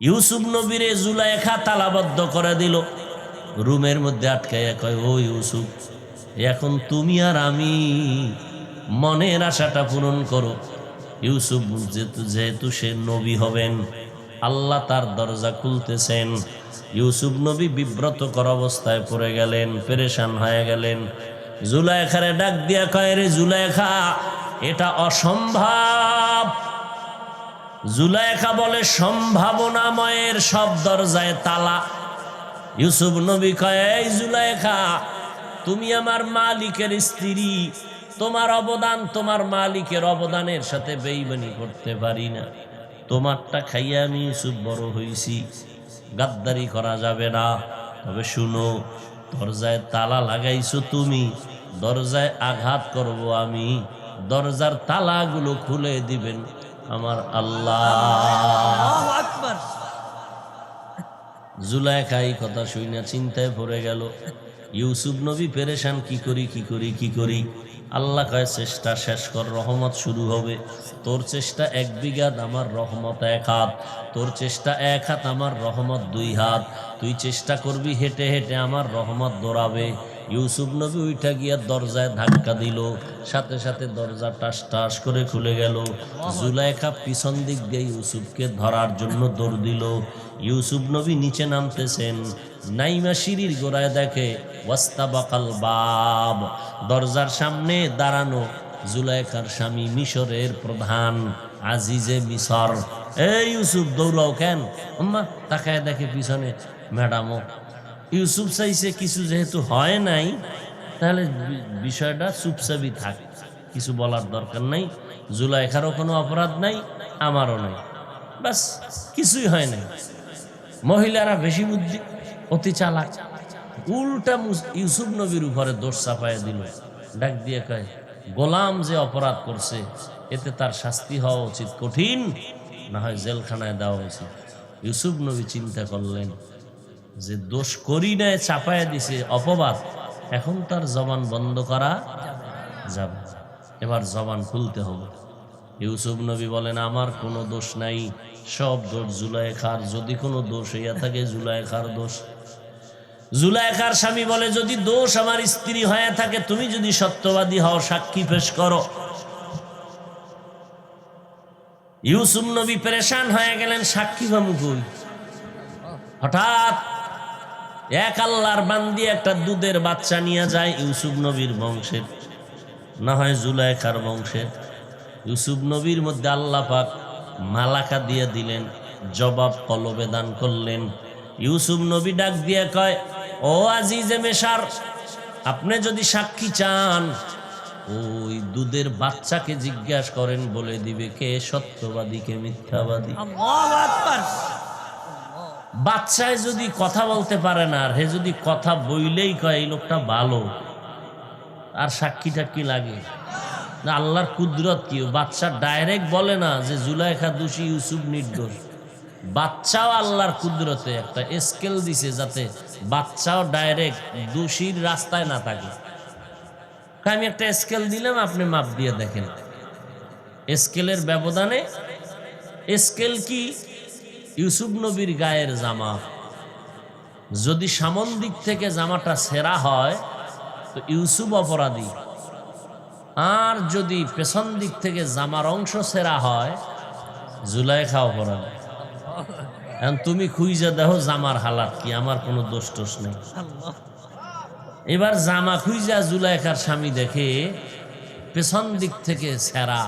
ইউসুফ নবীরে জুলাইখা তালাবদ্ধ করে দিল, রুমের মধ্যে আটকাইয়া কয়, ও ইউসুফ, এখন তুমি আর আমি মনের আশাটা পূরণ করো। ইউসুফ যেহেতু সে নবী হবেন, আল্লাহ তার দরজা খুলতেছেন। ইউসুফ নবী বিব্রতকর অবস্থায় পড়ে গেলেন, পেরেশান হয়ে গেলেন। জুলাইখারে ডাক দিয়া কয়, রে জুলাইখা, এটা অসম্ভব। জুলাইখা বলে, সম্ভাবনাময়ের সব দরজায় তালা। ইউসুফ নবী কয়, এই জুলাইখা, তুমি আমার মালিকের স্ত্রী, তোমার অবদান তোমার মালিকের অবদানের সাথে বেইমানি করতে পারি না। তোমারটা খাইয়া আমি ইউসুফ বড় হইছি, গাদ্দারি করা যাবে না। তবে শুনো, দরজায় তালা লাগাইছো তুমি, দরজায় আঘাত করব আমি, দরজার তালাগুলো খুলে দিবেন আমার আল্লাহ। জুলাইখা এই কথা শুনে চিন্তায় পড়ে গেল। ইউসুফ নবী পেরেশান, কি করি কি করি কি করি। আল্লাহ কয়, চেষ্টা শেষ কর, রহমত শুরু হবে। তোর চেষ্টা 1 বিঘাত, আমার রহমত 1 হাত। তোর চেষ্টা 1 হাত, আমার রহমত 2 হাত। তুই চেষ্টা করবি হেঁটে হেঁটে, আমার রহমত দৌড়াবে। ইউসুফ নবী উঠা গিয়া দরজায় ধাক্কা দিল, সাথে সাথে দরজা টাস টাস করে খুলে গেল। জুলাইখা পিছন দিক দিয়ে ইউসুফকে ধরার জন্য দৌড় দিল। ইউসুফ নবী নিচে নামতেছেন, নাইমা সিঁড়ির গোড়ায় দেখে ওয়াস্তাবাকাল বাব, দরজার সামনে দাঁড়ানো জুলাইখার স্বামী, মিশরের প্রধান আজিজে মিশর। এই ইউসুফ, দৌড়াও কেন? আম্মা তাকায় দেখে পিছনে ম্যাডামও। ইউসুফ চাইছে কিছু যেহেতু হয় নাই, তাহলে বিষয়টা চুপচাপই থাক, কিছু বলার দরকার নাই। জুলাইখারও কোনো অপরাধ নাই, আমারও নাই, বাস কিছুই হয় নাই। মহিলারা বেশি বুদ্ধি, অতি চালাক, উল্টা ইউসুফ নবীর উপরে দোষ চাপাইয়া দিল। ডাক দিয়ে কয়, গোলাম যে অপরাধ করছে, এতে তার শাস্তি হওয়া উচিত কঠিন, না হয় জেলখানায় দেওয়া উচিত। ইউসুফ নবী চিন্তা করলেন যে দোষ করি নাই, চাপাইয়া দিছে অপবাদ, এখন তার জবান বন্ধ করা যাবে, এবার জবান খুলতে হবে। ইউসুফ নবী বলেন, আমার কোনো দোষ নাই, সব দোষ জুলাইখার। যদি কোনো দোষ হইয়া থাকে, জুলাইখার দোষ। জুলাইখার স্বামী বলে, যদি দোষ আমার স্ত্রী হয়ে থাকে, তুমি যদি সত্যবাদী হও, সাক্ষী পেশ করো। ইউসুফ নবী পেরেশান হয়ে গেলেন, সাক্ষী বামু কই? হঠাৎ এক আল্লাহর বান্দি একটা দুধের বাচ্চা নিয়ে যায়, ইউসুফ নবীর বংশের, না হয় জুলাইখার বংশের। ইউসুফ নবীর মধ্যে আল্লাহ পাক মালাকা দিয়ে দিলেন, জবাব কলবে দান করলেন। ইউসুফ নবী ডাক দিয়ে কয়, ও আজিজে মিশর, আপনি যদি সাক্ষী চান, ওই দুধের বাচ্চাকে জিজ্ঞাসা করেন, বলে দিবে কে সত্যবাদী কে মিথ্যাবাদী। বাচ্চায় যদি কথা বলতে পারে না, আর হে যদি কথা বইলেই কয় এই লোকটা ভালো, আর সাক্ষীটা কি লাগে? না, আল্লাহর কুদরত কি, বাচ্চা ডাইরেক্ট বলে না যে জুলাইখা দোষী, ইউসুফ নির্দোষ। বাচ্চাও আল্লাহর কুদরতে একটা স্কেল দিছে, যাতে বাচ্চাও ডাইরেক্ট দোষীর রাস্তায় না থাকে। আমি একটা স্কেল দিলাম, আপনি মাপ দিয়ে দেখেন। স্কেলের ব্যবধানে, স্কেল কি? ইউসুফ নবীর গায়ের জামা, যদি সামন দিক থেকে জামাটা ছেঁড়া হয় তো ইউসুফ অপরাধী, আর যদি পেছন দিক থেকে জামার অংশ ছেঁড়া হয়, জুলাইখা অপরাধী। এখন তুমি খুঁজে দেখো জামার হালাত কি, আমার কোনো দোষ টোষ নেই। এবার জামা খুঁজা জুলাইখার স্বামী দেখে পেছন দিক থেকে ছেঁড়া,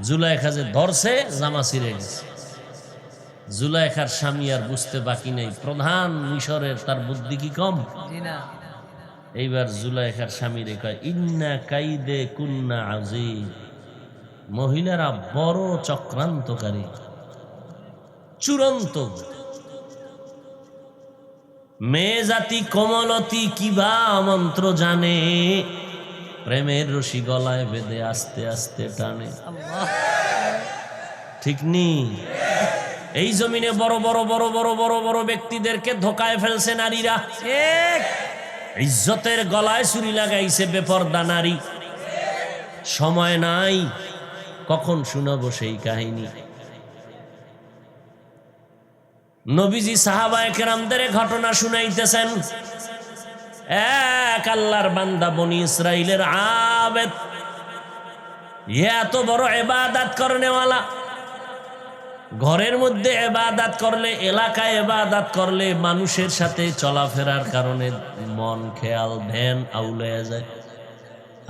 জুলাইখা যে ধরছে, জামা ছিঁড়ে গেছে। জুলাইখার স্বামী আর বুঝতে বাকি নেই, প্রধান মিশরের, তার বুদ্ধি কি কম? এইবার জুলাইখার স্বামী রে কয়, ইন্না কাইদে কুন্না আজিম, মহিলারা বড় চক্রান্তকারী, চূড়ান্ত। মেয়ে জাতি কোমলতি কিবা মন্ত্র জানে, প্রেমের রশি গলায় বেঁধে আস্তে আস্তে টানে। ঠিক নি? এই জমিনে বড় বড় বড় বড় বড় বড় ব্যক্তিদেরকে ধোকায় ফেলছে নারীরা। ইজ্জতের গলায় ছুরি লাগাইছে বেপরদা নারী। সময় নাই, কখন শোনাবো সেই কাহিনী। নবীজি সাহাবায়ে কেরামদের ঘটনা শুনাইতেছেন। এক আল্লাহর বান্দা বনি ইসরাইলের আবেদ, এত বড় ইবাদত করনেওয়ালা, ঘরের মধ্যে ইবাদত করলে, এলাকায় ইবাদত করলে, মানুষের সাথে চলাফেরার কারণে মন খেয়াল ধ্যান আউলায়া যায়।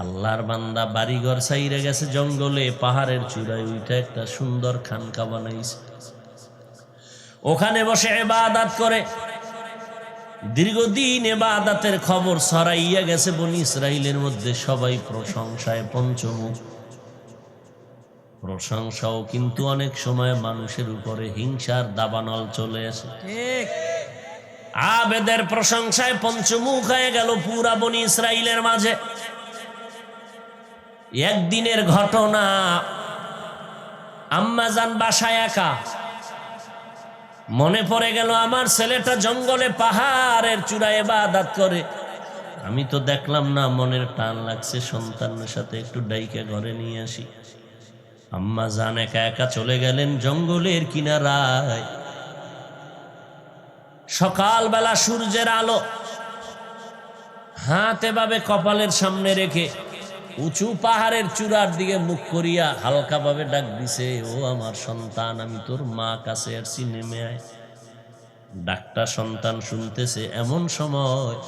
আল্লাহর বান্দা বাড়িঘর ছাইরে গেছে, জঙ্গলে পাহাড়ের চূড়ায় উঠে একটা সুন্দর খানকা বানাইছে, ওখানে বসে ইবাদত করে। দীর্ঘদিন ইবাদতের খবর ছড়াইয়া গেছে বনি ইসরাইলের মধ্যে, সবাই প্রশংসায় পঞ্চমুখ। প্রশংসাও কিন্তু অনেক সময় মানুষের উপরে হিংসার দাবানল চলে আসে। আবেদের প্রশংসায় পঞ্চমুখ হয়ে গেল পুরা বনি ইসরাইলের মাঝে। একদিনের ঘটনা, আম্মাজান বাসায় একা, মনে পড়ে গেল আমার ছেলেটা জঙ্গলে পাহাড়ের চূড়ায় ইবাদত করে, আমি তো দেখলাম না, মনের টান লাগছে, সন্তানের সাথে একটু ডাইকে ঘরে নিয়ে আসি। আম্মাজান একা একা চলে গেলেন জঙ্গলের কিনারায়। সকালবেলা সূর্যের আলো, হাত এভাবে কপালের সামনে রেখে উঁচু পাহাড়ের চূড়ার দিকে মুখ করিয়া হালকাভাবে ডাক দিছে, ও আমার সন্তান, আমি তোর মা কাছে আসছি, নেমে আয়। ডাকটা সন্তান শুনতেছে এমন সময়,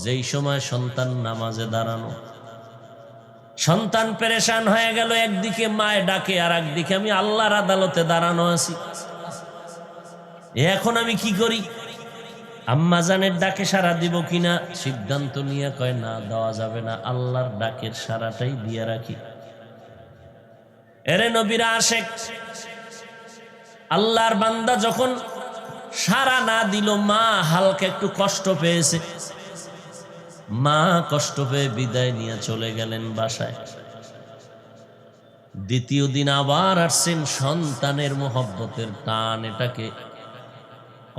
যেই সময় সন্তান নামাজে দাঁড়ানো। সন্তান পেরেশান হয়ে গেল, একদিকে মায়ে ডাকে আর একদিকে আমি আল্লাহর আদালতে দাঁড়ানো আছি, এখন আমি কি করি? আম্মাজানের ডাকে সাড়া দিব কিনা সিদ্ধান্ত নিয়ে কয়, না, দেওয়া যাবে না, আল্লাহর ডাকের সাড়াটাই দিয়ে রাখি। এরে নবীর আশেক, আল্লাহর বান্দা যখন সাড়া না দিল, মা হালকা একটু কষ্ট পেয়েছে, মা কষ্ট পেয়ে বিদায় নিয়ে চলে গেলেন বাসায়। দ্বিতীয় দিন আবার আসছেন, সন্তানের মোহব্বতের টান, এটাকে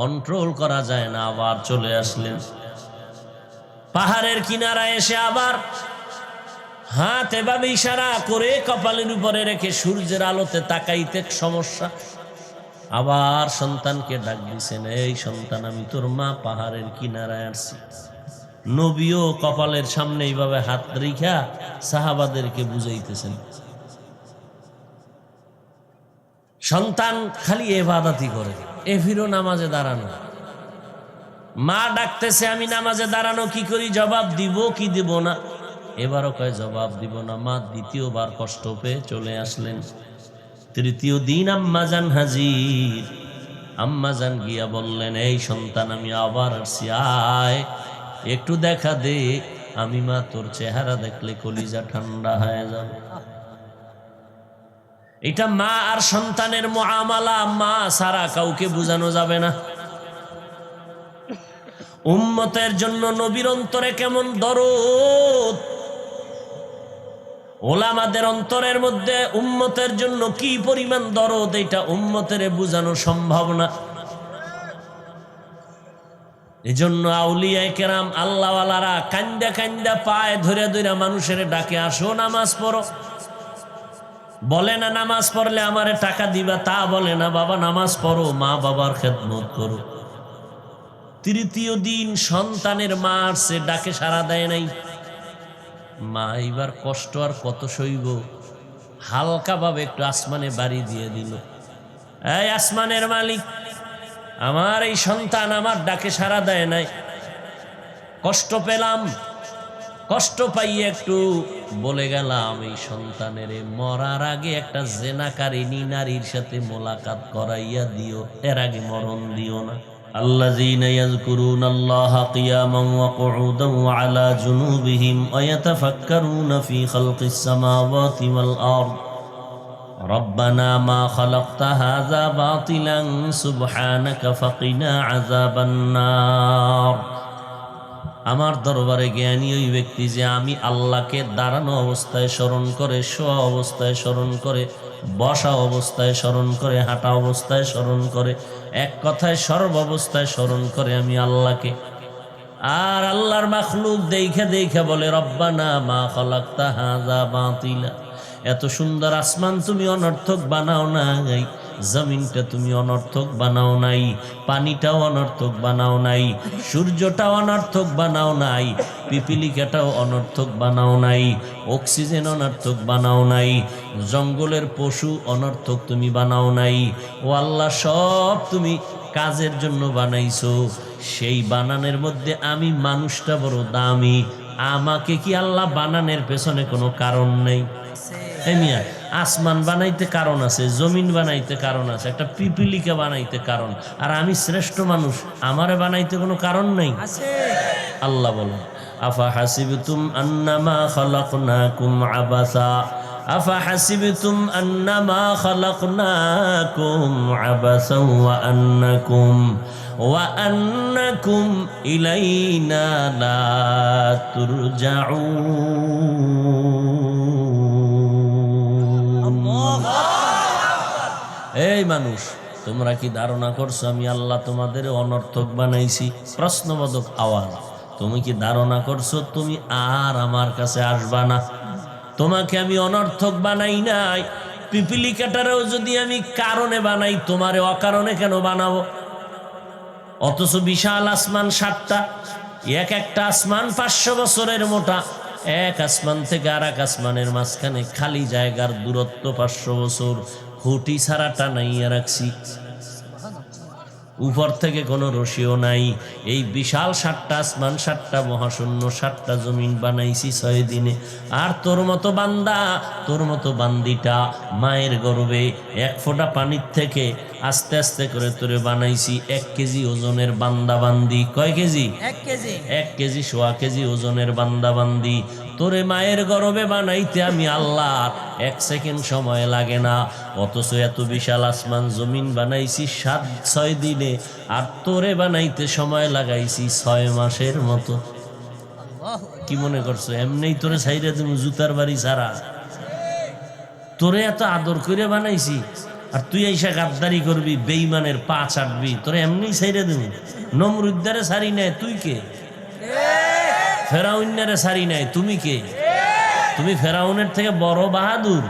কন্ট্রোল করা যায় না, আবার চলে আসলেন। পাহাড়ের কিনারায় এসে আবার হাত এভাবে ইশারা করে কপালের উপরে রেখে সূর্যের আলোতে তাকাইতে সমস্যা, আবার সন্তানকে ডাক দিছেন, এই সন্তান, আমি তোর মা পাহাড়ের কিনারায় আসছি। নবীও কপালের সামনে এইভাবে হাত রেখা সাহাবাদেরকে বুঝাইতেছেন। সন্তান খালি ইবাদতই করে, এফিরও নামাজে দাঁড়ানো। মা ডাকতেছে, আমি নামাজে দাঁড়ানো কি করি, জবাব দিব কি দিব না? এবারও কয় জবাব দিব না। মা দ্বিতীয়বার কষ্ট পেয়ে চলে আসলেন। তৃতীয় দিন আম্মাজান হাজির। আম্মাজান গিয়া বললেন, এই সন্তান, আমি আবার আসছি, আয় একটু দেখা দে, আমি মা তোর চেহারা দেখলে কলিজা ঠান্ডা হয়ে যাবে। এটা মা আর সন্তানের মুআমালা, মা সারা কাউকে বোঝানো যাবে না। উম্মতের জন্য নবীর অন্তরে কেমন দরদ, ওলামাদের অন্তরের মধ্যে উম্মতের জন্য কি পরিমাণ দরদ, এটা উম্মতের বোঝানো সম্ভব না। এজন্য আউলিয়ায়ে কেরাম, আল্লাহওয়ালারা কান্দা কান্দা পায়ে ধরে ধরে মানুষের ডাকে, আসো নামাজ পড়ো। বলে না নামাজ পড়লে আমারে টাকা দিবা, তা বলে না, বাবা নামাজ পড়ো, মা বাবার খেদমত করো। তৃতীয় দিন সন্তানের মা আসছে, ডাকে সাড়া দেয় নাই। মা এবার কষ্ট আর কত সইব, হালকা ভাবে একটু আসমানে বাড়ি দিয়ে দিল, এই আসমানের মালিক, আমার এই সন্তান আমার ডাকে সাড়া দেয় নাই, কষ্ট পেলাম, কষ্ট পাইয়ে একটু বলে গেলাম, এই সন্তানের মরার আগে একটা জেনাকারিনী নারীর সাথে মোলাকাত করাইয়া দিও, এর আগে মরণ দিও না। আল্লাযীনা ইয়াযকুরুনাল্লাহা কিয়ামান ওয়া কুউদান ওয়া আলা জুনুবিহিম ওয়া ইয়াতাফাক্কারুনা ফী খালকিস সামাওয়াতি ওয়াল আরদ রব্বানা মা খালাকতা হাযা বাতিলান সুবহানাকা ফাকিনা আযাবান নার। আমার দরবারে জ্ঞানী ওই ব্যক্তি যে আমি আল্লাহকে দাঁড়ানো অবস্থায় স্মরণ করে, শোয়া অবস্থায় স্মরণ করে, বসা অবস্থায় স্মরণ করে, হাঁটা অবস্থায় স্মরণ করে, এক কথায় সর্ব অবস্থায় স্মরণ করে আমি আল্লাহকে। আর আল্লাহর মাখলুক দেখে দেখে বলে, রব্বানা মা খালাকতা হাযা বাতিলা, এত সুন্দর আসমান তুমি অনর্থক বানাও নাই, জমিনটা তুমি অনর্থক বানাও নাই, পানিটাও অনর্থক বানাও নাই, সূর্যটাও অনর্থক বানাও নাই, পিপিলিকাটাও অনর্থক বানাও নাই, অক্সিজেন অনর্থক বানাও নাই, জঙ্গলের পশু অনর্থক তুমি বানাও নাই। ও আল্লাহ, সব তুমি কাজের জন্য বানাইছো। সেই বানানের মধ্যে আমি মানুষটা বড় দামি। আমাকে কি আল্লাহ বানানোর পেছনে কোনো কারণ নেই? মিয়া, আসমান বানাইতে কারণ আছে, জমিন বানাইতে কারণ আছে, একটা পিপিলিকা বানাইতে কারণ, আর আমি শ্রেষ্ঠ মানুষ, আমারে বানাইতে কোনো কারণ নেই? আল্লাহ বলেন, আফা হাসিবতুম আন্নামা খালাকনাকুম আবাসা, আফা হাসিবতুম আন্নামা খালাকনাকুম আবাসা ওয়া আন্নাকুম ইলাইনা লা তুরজাউন। এই মানুষ, তোমরা কি ধারণা করছো আমি আল্লাহ তোমাদের অনর্থক বানাইছি? প্রশ্নবোধক আওয়াজ। তুমি কি ধারণা করছো তুমি আর আমার কাছে আসবা না? তোমাকে আমি অনর্থক বানাই নাই। পিপিলিকাটারেও যদি আমি কারণে বানাই, তোমারে অকারণে কেন বানাবো? অথচ বিশাল আসমান 7টা, এক একটা আসমান 500 বছরের মোটা। এক আসমান থেকে আর এক আসমানের মাঝখানে খালি জায়গার দূরত্ব 500 বছর। খুঁটি ছাড়া টানাইয়া রাখছি, উপর থেকে কোনো রশিও নাই। এই বিশাল 7টা আসমান, 7টা মহাশূন্য, 7টা জমিন বানাইছি 6 দিনে। আর তোর মতো বান্দা, তোর মতো বান্দিটা মায়ের গর্ভে 1 ফোঁটা পানির থেকে আস্তে আস্তে করে তোরে বানাইছি 1 কেজি ওজনের বান্দা বান্দি। কয় কেজি? 1 কেজি। 1 কেজি, 1.25 কেজি ওজনের বান্দা বান্দি। তোরে মায়ের গর্ভে বানাইতে আমি আল্লাহ 1 সেকেন্ড সময় লাগে না। অথচ এত বিশাল আসমান জমিন বানাইছি 6 দিনে, আর তোরে বানাইতে সময় লাগাইছি 6 মাসের মতো। কি মনে করছো এমনি তোরে ছাইরে তুমি জুতার বাড়ি ছাড়া? তোরে এত আদর করে বানাইছি, আর তুই আইসা গাদ্দারি করবি, বেঈমানের পা চাটবি, তোরে এমনি ছাইরে তুমি? নমরুদ্দারে ছাড়ি নাই, তুই কে? ফেরাউন্নারে ছাড়ি নাই, তুমি কে? তুমি ফেরাউনের থেকে বড় বাহাদুর?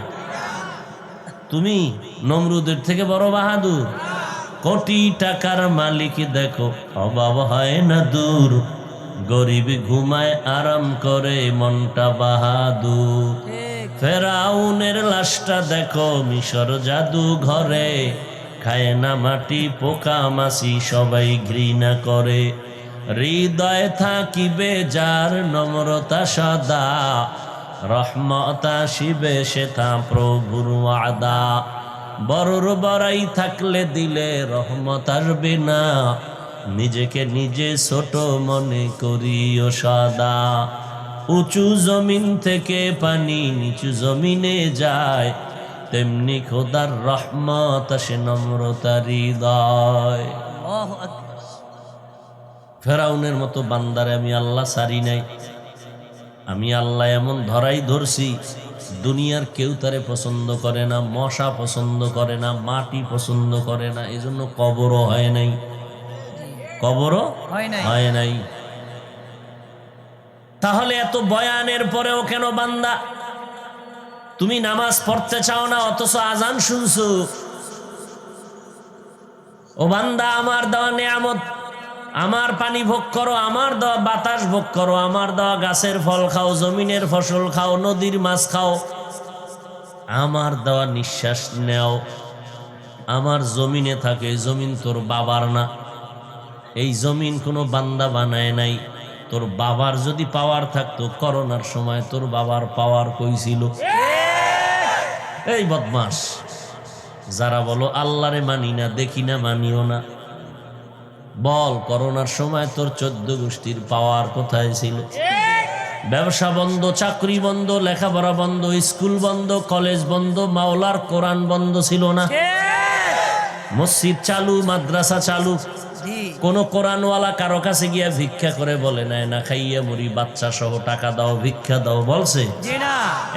তুমি নমরুদের থেকে বড় বাহাদুর? কোটি টাকার মালিক দেখো, অভাব হয় না দূর, গরিব ঘুমায় আরাম করে মনটা বাহাদুর। ফেরাউনের লাশটা দেখো মিশর জাদু ঘরে, খায় না মাটি পোকা মাছি সবাই ঘৃণা করে। হৃদয় থাকিবে যার নম্রতা সদা, রহমত আসিবে সেথা প্রভুর ওয়াদা। বড়র বড়াই থাকলে দিলে রহমত আসবে না, নিজেকে নিজে ছোট মনে করিও সদা। উঁচু জমিন থেকে পানি নিচু জমিনে যায়, তেমনি খোদার রহমত আসে নম্রতার হৃদয়। ফেরাউনের মতো বান্দারে আমি আল্লাহ ছাড়ি নাই। আমি আল্লাহ এমন ধরাই ধরছি, দুনিয়ার কেউ তারে পছন্দ করে না, মশা পছন্দ করে না, মাটি পছন্দ করে না, এজন্য কবরও হয় নাই, কবরও হয় নাই। তাহলে এত বয়ানের পরেও কেন বান্দা তুমি নামাজ পড়তে চাও না, অথচ আজান শুনছো? ও বান্দা, আমার দেওয়া নেয়ামত, আমার পানি ভোগ করো, আমার দেওয়া বাতাস ভোগ করো, আমার দেওয়া গাছের ফল খাও, জমিনের ফসল খাও, নদীর মাছ খাও, আমার দেওয়া নিঃশ্বাস নেও। আমার জমিনে থাকে, জমিন তোর বাবার না, এই জমিন কোনো বান্দা বানায় নাই। তোর বাবার যদি পাওয়ার থাকতো, করোনার সময় তোর বাবার পাওয়ার কই ছিল? এই বদমাস যারা বলো আল্লাহরে মানি না, দেখি না, মানিও না, বল করোনার সময় তোর 14 গোষ্ঠীর পাওয়ার কোথায় ছিল? ব্যবসা বন্ধ, চাকরি বন্ধ, লেখাপড়া বন্ধ, স্কুল বন্ধ, কলেজ বন্ধ, মাওলার কোরআন বন্ধ ছিল না? মসজিদ চালু, মাদ্রাসা চালু, কোন কোরআনওয়ালা কারো কাছে গিয়া ভিক্ষা করে বলে নাই না খাইয়া মরি, বাচ্চা সহ টাকা দাও, ভিক্ষা দাও বলছে?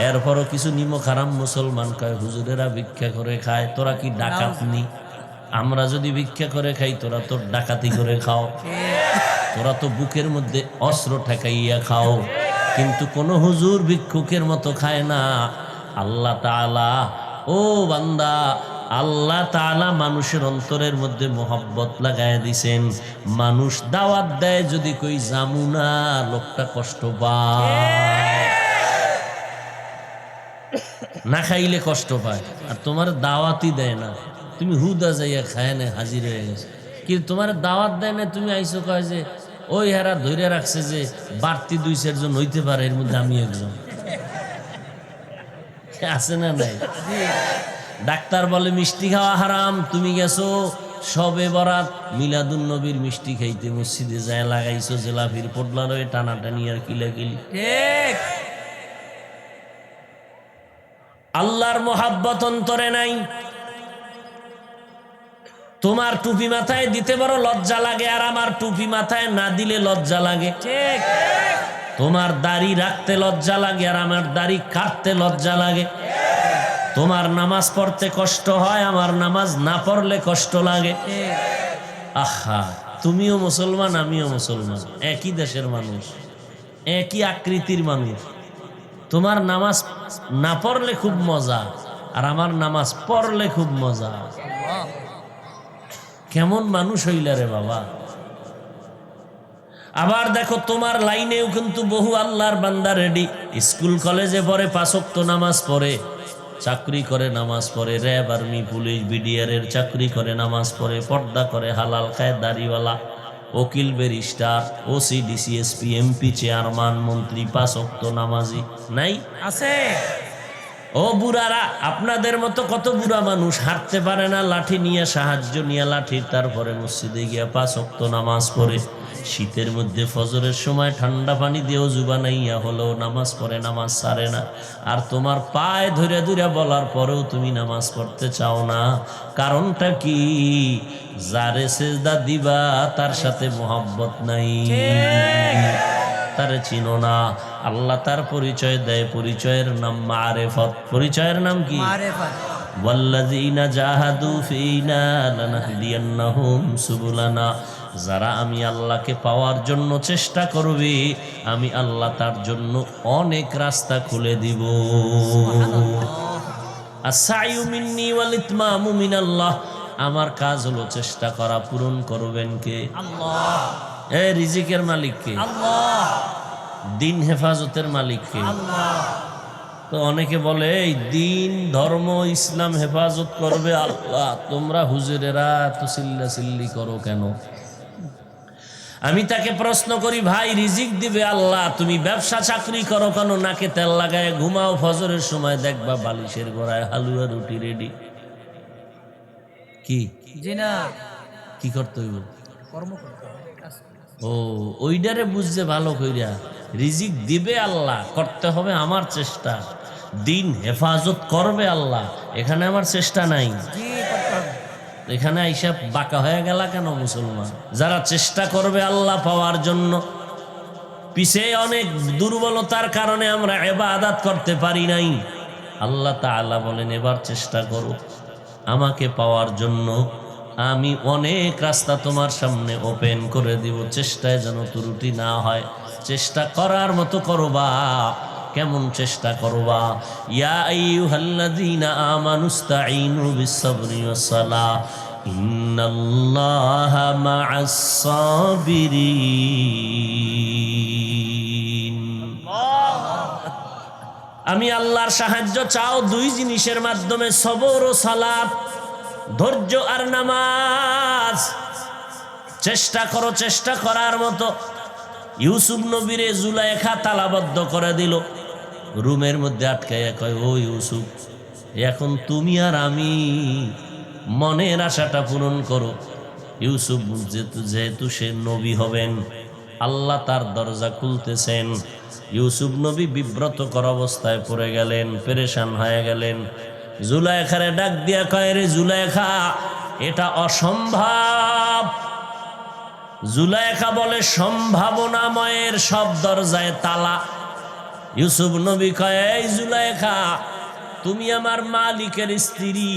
এরপরও কিছু নিমক হারাম মুসলমান কয় হুজুরেরা ভিক্ষা করে খায়, তোরা কি ডাকাত নি? আমরা যদি ভিক্ষা করে খাই, তোরা তো ডাকাতি করে খাও, তোরা তো বুকের মধ্যে অস্ত্র ঠেকাইয়া খাও। কিন্তু কোন হুজুর ভিক্ষুকের মতো খায় না। আল্লাহ তাআলা, ও বান্দা, আল্লাহ তাআলা মানুষের অন্তরের মধ্যে মোহাব্বত লাগায় দিছেন। মানুষ দাওয়াত দেয় যদি কই জামু না, লোকটা কষ্ট পায়, না খাইলে কষ্ট পায়। আর তোমার দাওয়াতই দেয় না, তুমি হুদা যাইয়া খায় না হাজির হয়ে গেছে। কিন্তু তোমার দাওয়াত দেয় না, তুমি আইসো কয় যে ওই হারা ধরে রাখছে যে বাড়তি 2-4 জন হইতে পারে, এর মধ্যে আমি একজন। আছে না নাই? ডাক্তার বলে মিষ্টি খাওয়া হারাম, তুমি গেছো সবে বরাত মিলাদুন নবীর মিষ্টি খাইতে, মসজিদে যায় লাগাইছো জেলাফির পোডলার হয়ে টানাটানি আর কিলাকিলি। ঠিক, আল্লাহর মোহাব্বত অন্তরে নাই। তোমার টুপি মাথায় দিতে বড় লজ্জা লাগে, আর আমার টুপি মাথায় না দিলে লজ্জা লাগে। ঠিক, তোমার দাড়ি রাখতে লজ্জা লাগে, আর আমার দাড়ি কাটতে লজ্জা লাগে। তোমার নামাজ পড়তে কষ্ট হয়, আমার নামাজ না পড়লে কষ্ট লাগে। আহা, তুমিও মুসলমান, আমিও মুসলমান, একই দেশের মানুষ, একই আকৃতির মানুষ। তোমার নামাজ না পড়লে খুব মজা, আর আমার নামাজ পড়লে খুব মজা। কেমন মানুষ হইলা রে বাবা। আবার দেখো, তোমার লাইনেও কিন্তু বহু আল্লাহর বান্দা রেডি, স্কুল কলেজে পড়ে, 5 ওয়াক্ত নামাজ পড়ে, চাকরি করে নামাজ পড়ে, র্যাব, আর্মি, পুলিশ, বিডিআর এর চাকরি করে নামাজ পড়ে, পর্দা করে, হালাল খায়, দাড়িওয়ালা, উকিল, barrister, OC, DC SP, MP, chairman, মন্ত্রী, 5 ওয়াক্ত নামাজি নাই? আছে। ও বুড়ারা, আপনাদের মতো কত বুড়া মানুষ হাঁটতে পারে না, লাঠি নিয়ে, সাহায্য নিয়ে লাঠি, তারপরে মসজিদে গিয়া 5 ওয়াক্ত নামাজ পড়ে। শীতের মধ্যে ফজরের সময় ঠান্ডা পানি দিয়েও জুবা নাইয়া হলেও নামাজ পড়ে, নামাজ ছাড়ে না। আর তোমার পায়ে ধরে ধরে বলার পরেও তুমি নামাজ পড়তে চাও না। কারণটা কি? যারে সেজদা দিবা তার সাথে মোহাব্বত নাই, তারে চিনো না। আল্লাহ তার পরিচয় দেয়, পরিচয়ের নাম মারেফত। পরিচয়ের নাম কি? মারেফত। ওয়াল্লাযীনা জাহাদু ফীনা লানাহদিয়ান্নাহুম সুবুলানা। যারা আমি আল্লাহকে পাওয়ার জন্য চেষ্টা করবে, আমি আল্লাহ তার জন্য অনেক রাস্তা খুলে দিব। আস-সা'য়ু মিন্নী ওয়াল ইতমামু মিনাল্লাহ। আমার কাজ হলো চেষ্টা করা, পূরণ করবেন কে? আল্লাহ। এই রিজিকের মালিক কে? আল্লাহ। দিন হেফাজতের মালিক কে? আল্লাহ। তো অনেকে বলে এই দিন, ধর্ম, ইসলাম হেফাজত করবে আল্লাহ, তোমরা হুজুরেরা এত চিল্লাচিল্লি করো কেন? আমি তাকে প্রশ্ন করি, ভাই রিজিক দিবে আল্লাহ, তুমি ব্যবসা চাকরি করো কেন? নাকে তেল লাগায় ঘুমাও, ফজরের সময় দেখবা বালিশের গোড়ায় হালুয়া রুটি রেডি। কি কি করতে হইব? কর্ম করতে হবে। ও ওইটারে বুঝছে ভালো কইরা, রিজিক দিবে আল্লাহ, করতে হবে আমার চেষ্টা। দিন হেফাজত করবে আল্লাহ, এখানে আমার চেষ্টা নাই। এখানে আইসা বাঁকা হয়ে গেল কেন মুসলমান? যারা চেষ্টা করবে আল্লাহ পাওয়ার জন্য, পিছে অনেক দুর্বলতার কারণে আমরা ইবাদত করতে পারি নাই। আল্লাহ তাআলা বলেন এবার চেষ্টা করো আমাকে পাওয়ার জন্য, আমি অনেক রাস্তা তোমার সামনে ওপেন করে দিব। চেষ্টায় যেন ত্রুটি না হয়, চেষ্টা করার মতো করবা। কেমন চেষ্টা করবা? ইয়া আইয়ুহাল্লাযীনা আমানুস্তাঈনু বিস-সাবরি ওয়াস-সালাহ ইন্নাল্লাহা মা'আস-সাবিরিন। আমি আল্লাহর সাহায্য চাও 2 জিনিসের মাধ্যমে, সবর ও সালাত, ধৈর্য আর নামাজ। চেষ্টা করো চেষ্টা করার মতো। ইউসুফ নবীরে জুলাইখা তালাবদ্ধ করে দিল, রুমের মধ্যে আটকাইয়া কয়, ও ইউসুফ, এখন তুমি আর আমি মনের আশাটা পূরণ করো। ইউসুফ যেহেতু সে নবী হবেন, আল্লাহ তার দরজা খুলতেছেন। ইউসুফ নবী বিব্রতকর অবস্থায় পড়ে গেলেন, পেরেশান হয়ে গেলেন। জুলাইখারে ডাক দিয়া কয়, রে জুলাইখা, এটা অসম্ভব। জুলাইখা বলে, সম্ভাবনাময়ের সব দরজায় তালা। ইউসুফ নবী কয়, এই জুলাইখা, তুমি আমার মালিকের স্ত্রী,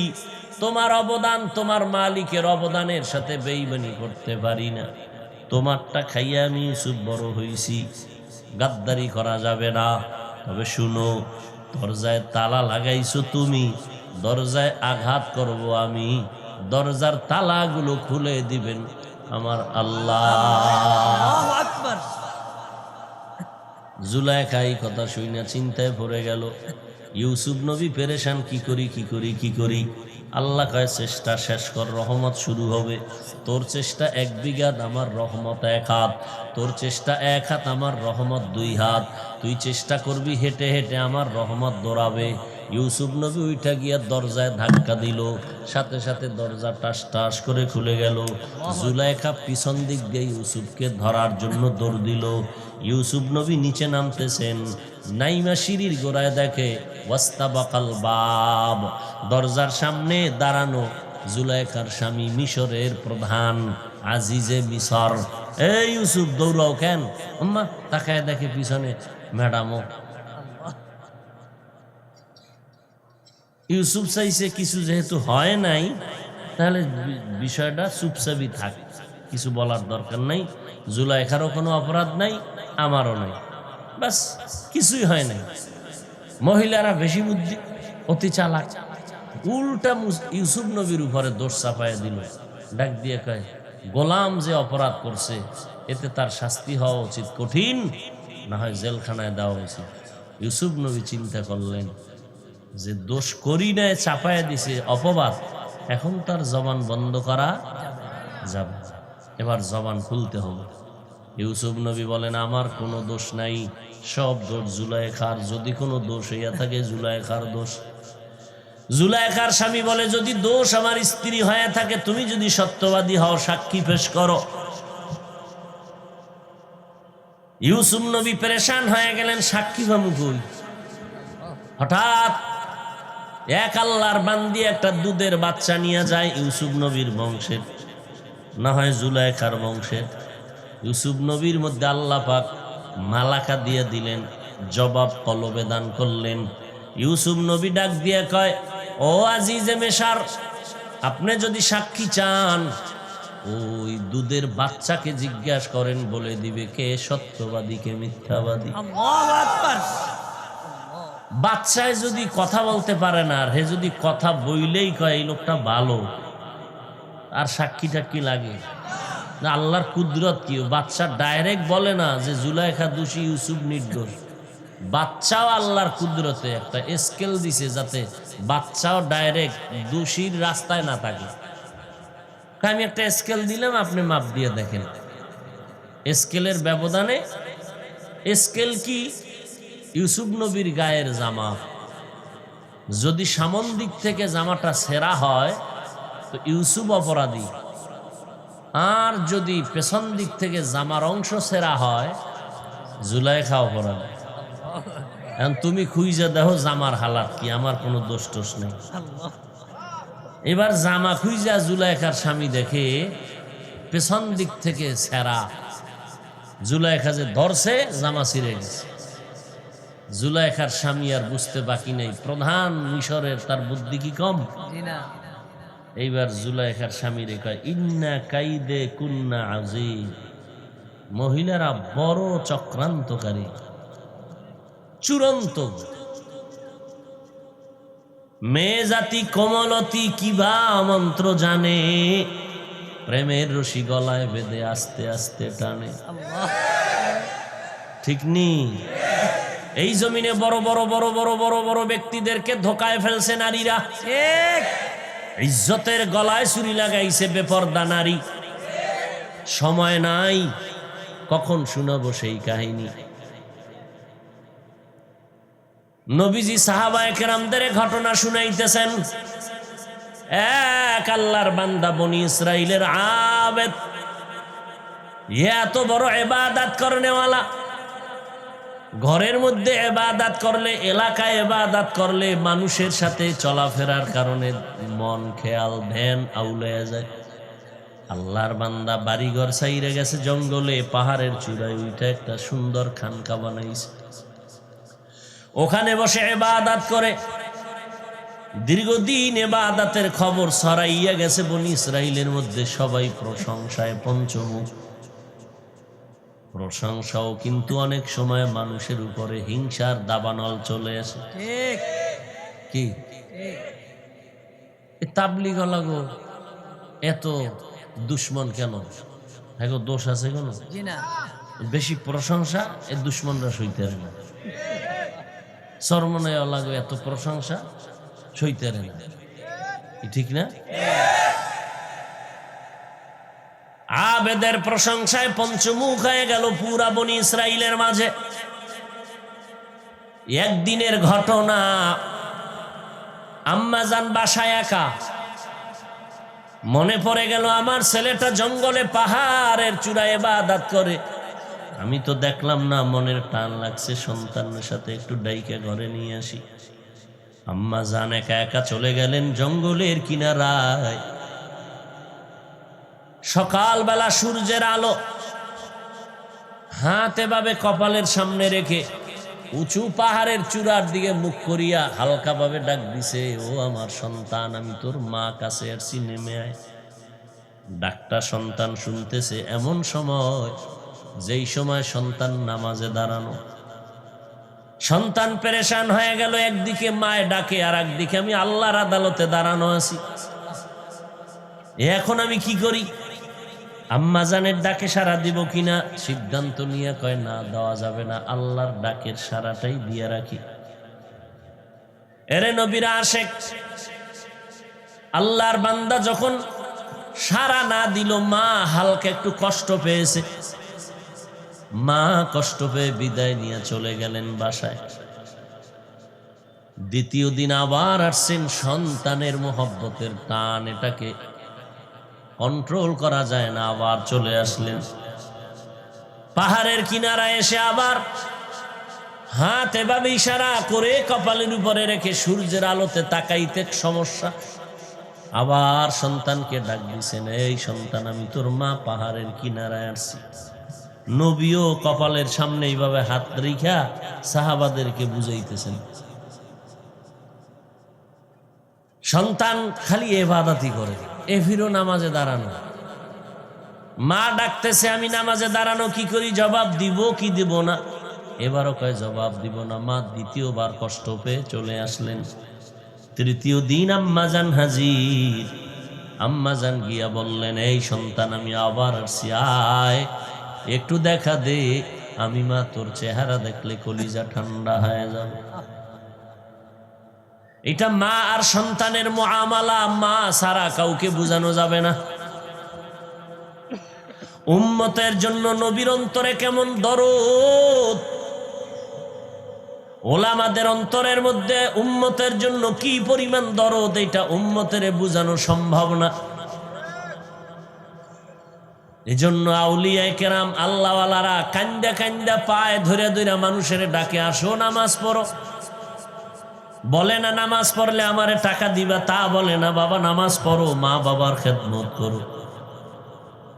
তোমার অবদান তোমার মালিকের অবদানের সাথে বেইমানি করতে পারি না। তোমারটা খাইয়া আমি ইউসুফ বড় হইছি, গাদ্দারি করা যাবে না। তবে শুনো, দরজায় তালা লাগাইছো তুমি, দরজায় আঘাত করব আমি, দরজার তালাগুলো খুলে দিবেন আমার আল্লাহ। আল্লাহু আকবার। জুলাইখা এই কথা শুনে চিন্তায় পড়ে গেল। ইউসুফ নবী পেরেশান, কি করি কি করি কি করি। আল্লাহ কয় চেষ্টা শেষ কর, রহমত শুরু হবে। তোর চেষ্টা 1 বিঘা, আমার রহমত 1 হাত। তোর চেষ্টা 1 হাত, আমার রহমত 2 হাত। তুই চেষ্টা করবি হেঁটে হেঁটে, আমার রহমত দৌড়াবে। ইউসুফ নবী উঠা গিয়া দরজায় ধাক্কা দিল, সাথে সাথে দরজা টাস টাস করে খুলে গেল। জুলাইখা পিছন দিক দিয়ে ইউসুফকে ধরার জন্য দৌড় দিল। ইউসুফ নবী নিচে নামতেছেন, নাইমা সিঁড়ির গোড়ায় দেখে ওয়াস্তাবাকাল বাব, দরজার সামনে দাঁড়ানো জুলাইখার স্বামী, মিশরের প্রধান আজিজে মিসর। এই ইউসুফ, দৌড়াও কেন? আম্মা তাকায় দেখে পিছনে ম্যাডামও। ইউসুফ চাইছে কিছু যেহেতু হয় নাই, তাহলে বিষয়টা চুপচাপই থাক, কিছু বলার দরকার নাই। জুলাইখারও কোনো অপরাধ নাই, আমারও নাই, বাস কিছুই হয় নাই। মহিলারা বেশি বুদ্ধি, অতি চালাক, উল্টা ইউসুফ নবীর উপরে দোষ চাপায় দিল। ডাক দিয়ে কয়, গোলাম যে অপরাধ করছে এতে তার শাস্তি হওয়া উচিত কঠিন, না হয় জেলখানায় দেওয়া উচিত। ইউসুফ নবী চিন্তা করলেন যে দোষ করি নাই, চাপায় দিছে অপবাদ, এখন তার জবান বন্ধ করা যাবে, এবার জবান খুলতে হবে। ইউসুফ নবী বলেন, আমার কোনো দোষ নাই, সব দোষ জুলাইখার। যদি কোনো দোষ হইয়া থাকে জুলাইখার দোষ। জুলাইখার স্বামী বলে, যদি দোষ আমার স্ত্রী হয়ে থাকে, তুমি যদি সত্যবাদী হও, সাক্ষী পেশ করো। ইউসুফ নবী পেরেশান হয়ে গেলেন, সাক্ষী বামুকুল। হঠাৎ এক আল্লাহর বান্দি একটা দুধের বাচ্চা নিয়ে যায়, ইউসুফ নবীর বংশের, না হয় জুলাইখার বংশের। ইউসুফ নবীর মধ্যে আল্লাহ পাক মালাকা দিয়ে দিলেন, জবাব কলবে দান করলেন। ইউসুফ নবী ডাক দিয়ে কয়, ও আজিজে মিসর, আপনি যদি সাক্ষী চান, ওই দুধের বাচ্চাকে জিজ্ঞাসা করেন, বলে দিবে কে সত্যবাদী কে মিথ্যাবাদী। আল্লাহু আকবার। বাচ্চায় যদি কথা বলতে পারে না, আর হে যদি কথা বইলেই কয় এই লোকটা ভালো, আর সাক্ষীটা কি লাগে? না, আল্লাহর কুদরত কি, বাচ্চা ডাইরেক্ট বলে না যে জুলাইখা দোষী, ইউসুফ নির্দোষ। বাচ্চাও আল্লাহর কুদরতে একটা স্কেল দিছে, যাতে বাচ্চাও ডাইরেক্ট দোষীর রাস্তায় না থাকে। আমি একটা স্কেল দিলাম, আপনি মাপ দিয়ে দেখেন। স্কেলের ব্যবধানে, স্কেল কি? ইউসুফ নবীর গায়ের জামা, যদি সামন দিক থেকে জামাটা ছেঁড়া হয় তো ইউসুফ অপরাধী, আর যদি পেছন দিক থেকে জামার অংশ ছেঁড়া হয় জুলাইখা অপরাধী। এখন তুমি খুঁজে দেখো জামার হালাত কি, আমার কোনো দোষ টোষ নেই। এবার জামা খুঁজা জুলাইখার স্বামী দেখে পেছন দিক থেকে ছেঁড়া, জুলাইখা যে ধরছে জামা ছিঁড়ে গেছে। জুলাইখার স্বামী আর বুঝতে বাকি নেই, প্রধান মিশরের, তার বুদ্ধি কি কম? এইবার জুলাইখার স্বামী রেখা, ইন্না কাইদে কুন্না আজিম, মহিলারা বড় চক্রান্তকারী, চূড়ান্ত। মেয়ে জাতি কোমলতি কিবা মন্ত্র জানে, প্রেমের রশি গলায় বেঁধে আস্তে আস্তে টানে। ঠিক নেই? এই জমিনে বড় বড় বড় বড় বড় বড় ব্যক্তিদেরকে ধোকায় ফেলছে নারীরা। ইজ্জতের গলায় ছুরি লাগাইছে বেপরদা নারী। সময় নাই, কখন শুনাবো সেই কাহিনী। নবীজি সাহাবায়ে কেরামদের ঘটনা শুনাইতেছেন। এক আল্লাহর বান্দা বনি ইসরাইলের আবেদ, এত বড় ইবাদত করনেওয়ালা, ঘরের মধ্যে ইবাদত করলে, এলাকায় ইবাদত করলে, মানুষের সাথে চলাফেরার কারণে মন খেয়াল ধ্যান আউলাইয়া যায়। আল্লাহর বান্দা বাড়িঘর ছাইরে গেছে, জঙ্গলে পাহাড়ের চূড়ায় উঠে একটা সুন্দর খানকা বানাইছে, ওখানে বসে ইবাদত করে। দীর্ঘদিন ইবাদতের খবর ছড়াইয়া গেছে বনি ইসরাইলের মধ্যে, সবাই প্রশংসায় পঞ্চমুখ। প্রশংসাও কিন্তু অনেক সময় মানুষের উপরে হিংসার দাবানল চলে আসে। কি এ তাবলিগ লাগো এত দুশ্মন কেন? দেখো দোষ আছে কোন? জি না। বেশি প্রশংসা এ দুশ্মনরা সইতে পারে না। চরমনায় লাগো এত প্রশংসা সইতে পারে না, ঠিক না? আবেদের প্রশংসায় পঞ্চমুখ হয়ে গেল পুরা বনি ইসরাইলের মাঝে। একদিনের ঘটনা, আম্মাজান বাসায় একা, মনে পড়ে গেল আমার ছেলেটা জঙ্গলে পাহাড়ের চূড়ায় ইবাদত করে, আমি তো দেখলাম না, মনের টান লাগছে সন্তানের সাথে একটু ডাইকে ঘরে নিয়ে আসি। আম্মাজান একা একা চলে গেলেন জঙ্গলের কিনারায়। সকালবেলা সূর্যের আলো হাত এভাবে কপালের সামনে রেখে উঁচু পাহাড়ের চূড়ার দিকে মুখ করিয়া হালকাভাবে ডাক দিছে, ও আমার সন্তান, আমি তোর মা কাছে আসছি, নেমে আয়। ডাকটা সন্তান শুনতেছে এমন সময় যেই সময় সন্তান নামাজে দাঁড়ানো। সন্তান পেরেশান হয়ে গেল, একদিকে মায় ডাকে আর একদিকে আমি আল্লাহর আদালতে দাঁড়ানো আছি, এখন আমি কি করি? আম্মাজানের ডাকে সাড়া দিব কিনা সিদ্ধান্ত নিয়ে কয় না, দেওয়া যাবে না, আল্লাহর ডাকের সাড়াটাই দিয়ে রাখি। এরে নবীর আশেক, আল্লাহর বান্দা যখন সাড়া না দিল, মা হালকা একটু কষ্ট পেয়েছে, মা কষ্ট পেয়ে বিদায় নিয়ে চলে গেলেন বাসায়। দ্বিতীয় দিন আবার আসছেন, সন্তানের মোহব্বতের টান, এটাকে কন্ট্রোল করা যায় না, আবার চলে আসলেন। পাহাড়ের কিনারায় এসে আবার হাত এভাবে ইশারা করে কপালের উপরে রেখে সূর্যের আলোতে তাকাইতে সমস্যা, আবার সন্তানকে ডাক দিছেন, এই সন্তান, আমি তোর মা পাহাড়ের কিনারায় আসছি। নবীও কপালের সামনে এইভাবে হাত রেখা সাহাবাদেরকে বুঝাইতেছেন। সন্তান খালি ইবাদতই করে, এ ফিরো নামাজে দাঁড়ানো। মা ডাকতেছে, আমি নামাজে দাঁড়ানো কি করি, জবাব দিব কি দিব না? এবারও কয় জবাব দিব না। মা দ্বিতীয়বার কষ্ট পেয়ে চলে আসলেন। তৃতীয় দিন আম্মাজান হাজির। আম্মাজান গিয়া বললেন, এই সন্তান, আমি আবার আসছি, আয় একটু দেখা দে, আমি মা তোর চেহারা দেখলে কলিজা ঠান্ডা হয়ে যাবে। এটা মা আর সন্তানের মুআমালা, মা সারা কাউকে বোঝানো যাবে না। উম্মতের জন্য নবীর অন্তরে কেমন দরদ, ওলামাদের অন্তরের মধ্যে উম্মতের জন্য কি পরিমাণ দরদ, এটা উম্মতের বোঝানো সম্ভব না। এজন্য আউলিয়ায়ে কেরাম, আল্লাহওয়ালারা কান্দা কান্দা পায়ে ধরে ধরে মানুষের ডাকে, আসো নামাজ পড়ো। বলে না নামাজ পড়লে আমারে টাকা দিবা, তা বলে না, বাবা নামাজ পড়ো, মা বাবার খেদমত করো।